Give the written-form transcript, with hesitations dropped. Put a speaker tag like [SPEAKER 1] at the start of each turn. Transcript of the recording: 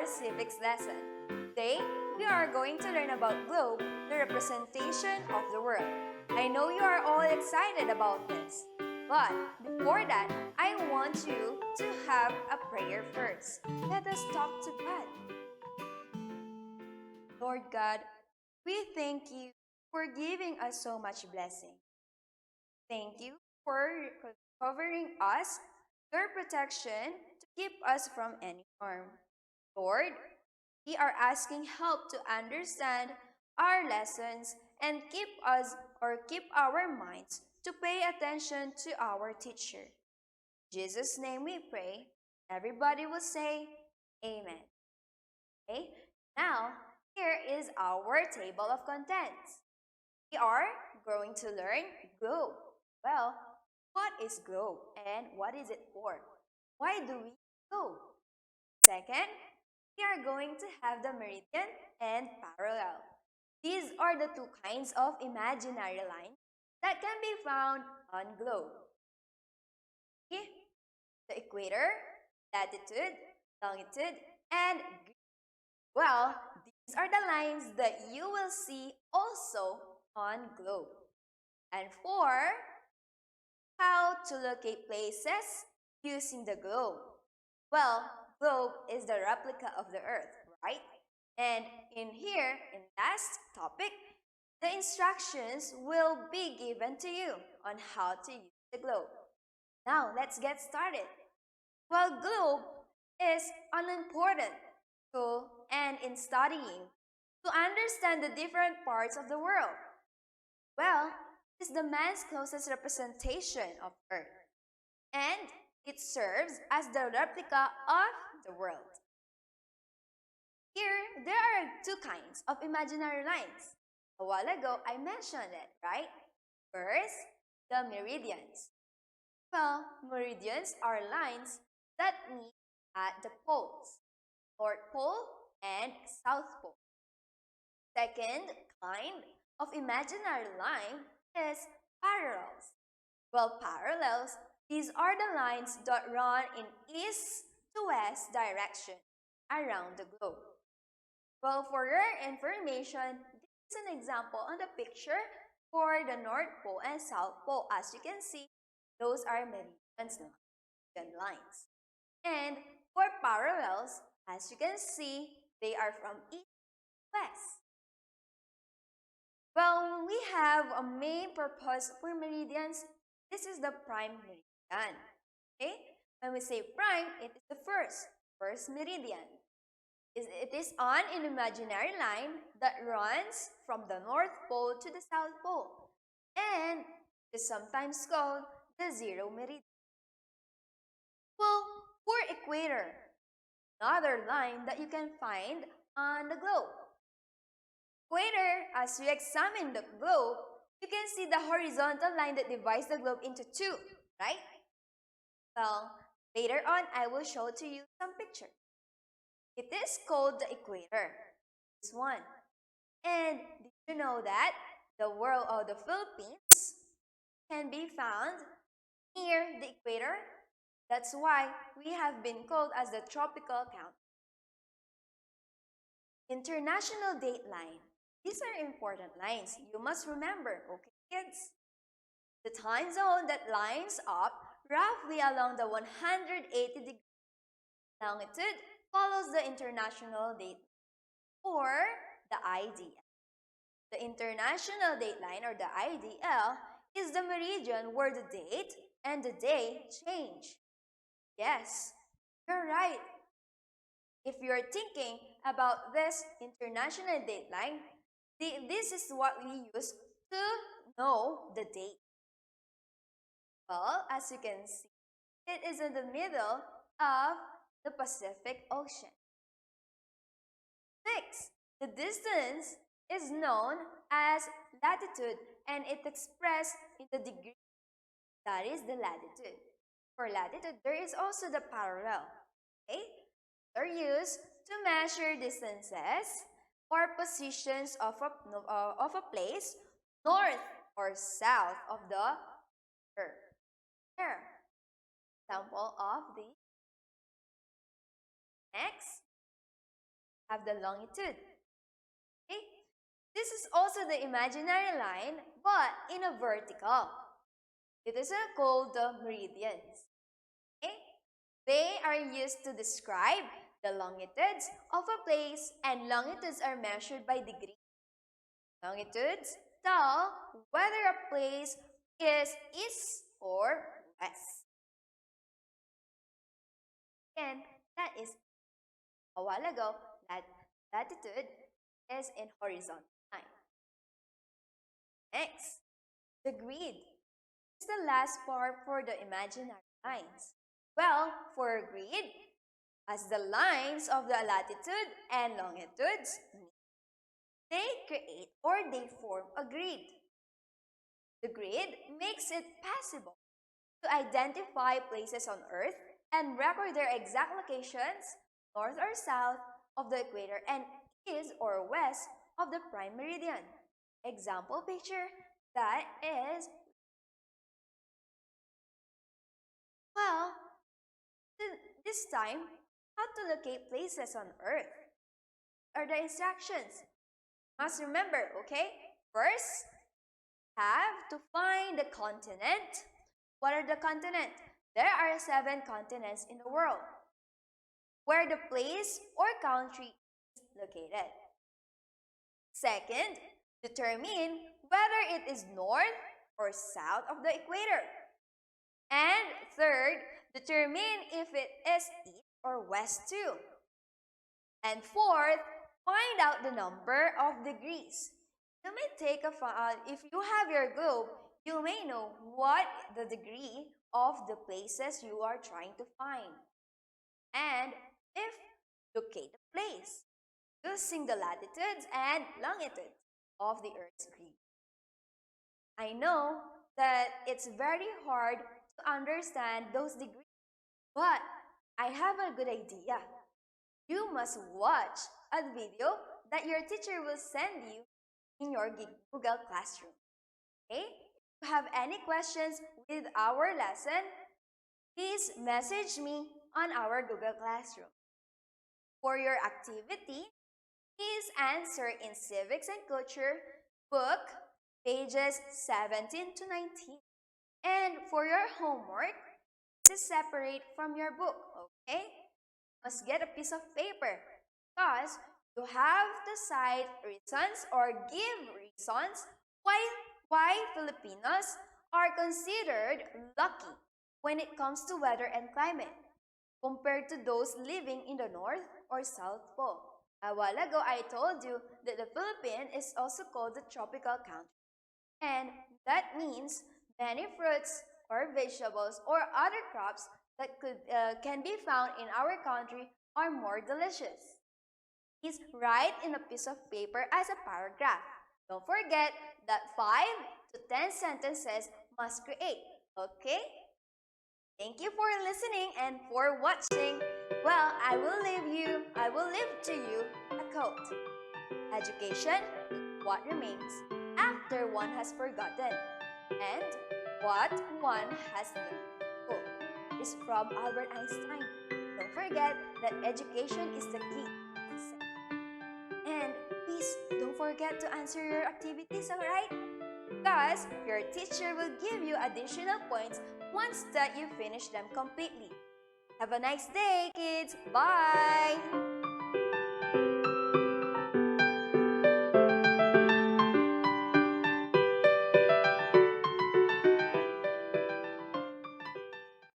[SPEAKER 1] our civics lesson. Today, we are going to learn about globe, the representation of the world. I know you are all excited about this, but before that, I want you to have a prayer first. Let us talk to God. Lord God, we thank you for giving us so much blessing. Thank you for covering us, your protection to keep us from any harm. Lord, we are asking help to understand our lessons and keep our minds to pay attention to our teacher. In Jesus' name we pray. Everybody will say amen. Okay? Now, here is our table of contents. We are going to learn globe. Well, what is globe and what is it for? Why do we globe? Second, we are going to have the meridian and parallel. These are the two kinds of imaginary lines that can be found on globe. Okay? The equator, latitude, longitude, and well, these are the lines that you will see also on globe. And for how to locate places using the globe. Well, globe is the replica of the earth, right? And in here, in last topic, the instructions will be given to you on how to use the globe. Now, let's get started. Well, globe is an important tool and in studying to understand the different parts of the world. Well, it is the man's closest representation of Earth, and it serves as the replica of the world. Here, there are two kinds of imaginary lines. A while ago, I mentioned it, right? First, the meridians. Well, meridians are lines that meet at the poles, North Pole and South Pole. Second kind of imaginary line is parallels. Well, parallels, these are the lines that run in east to west direction around the globe. Well, for your information, this is an example on the picture for the North Pole and South Pole. As you can see, those are meridians, lines. And for parallels, as you can see, they are from east to west. Well, we have a main purpose for meridians. This is the prime meridian. Okay? When we say prime, it is the first meridian. It is on an imaginary line that runs from the North Pole to the South Pole. And it is sometimes called the zero meridian. Well, for equator, another line that you can find on the globe. Equator, as we examine the globe, you can see the horizontal line that divides the globe into two, right? Well, later on, I will show to you some pictures. It is called the equator, this one. And did you know that the world of the Philippines can be found near the equator? That's why we have been called as the tropical country. International date line. These are important lines. You must remember, okay, kids? The time zone that lines up roughly along the 180 degree longitude follows the international date or the IDL. The international dateline or the IDL is the meridian where the date and the day change. Yes, you're right. If you're thinking about this international dateline, this is what we use to know the date. Well, as you can see, it is in the middle of the Pacific Ocean. Next, the distance is known as latitude and it expressed in the degree. That is the latitude. For latitude, there is also the parallel. Okay? They're used to measure distances or positions of a place north or south of the earth. Here, example of the next. have the longitude. Okay? This is also the imaginary line, but in a vertical. It is called the meridians. Okay? They are used to describe the longitudes of a place, and longitudes are measured by degrees. Longitudes tell whether a place is east or west. And that is a while ago that latitude is in horizontal line. Next, the grid is the last part for the imaginary lines. Well, for a grid, as the lines of the latitude and longitudes, they create or they form a grid. The grid makes it possible to identify places on Earth and record their exact locations, north or south of the equator and east or west of the prime meridian. Example picture that is, well, this time, how to locate places on Earth are the instructions. Must remember, okay? First, have to find the continent. What are the continents? There are 7 continents in the world where the place or country is located. Second, determine whether it is north or south of the equator. And third, determine if it is east or west too. And fourth, find out the number of degrees. You may take if you have your globe, you may know what the degree of the places you are trying to find. And if locate the place using the latitudes and longitudes of the Earth's grid. I know that it's very hard to understand those degrees, but I have a good idea. You must watch a video that your teacher will send you in your Google Classroom. Okay? If you have any questions with our lesson, please message me on our Google Classroom. For your activity, please answer in Civics and Culture book pages 17 to 19. And for your homework, this is separate from your book, okay? You must get a piece of paper because you have to cite reasons or give reasons why Filipinos are considered lucky when it comes to weather and climate compared to those living in the North or South Pole. A while ago, I told you that the Philippines is also called the tropical country. And that means many fruits or vegetables or other crops that can be found in our country are more delicious. Please write in a piece of paper as a paragraph. Don't forget that 5 to 10 sentences must create. Okay? Thank you for listening and for watching. Well, I will leave to you a quote. Education is what remains after one has forgotten, and what one has learned. Quote is from Albert Einstein. Don't forget that education is the key to success. And please don't forget to answer your activities, alright? Because your teacher will give you additional points once that you finish them completely. Have a nice day, kids. Bye!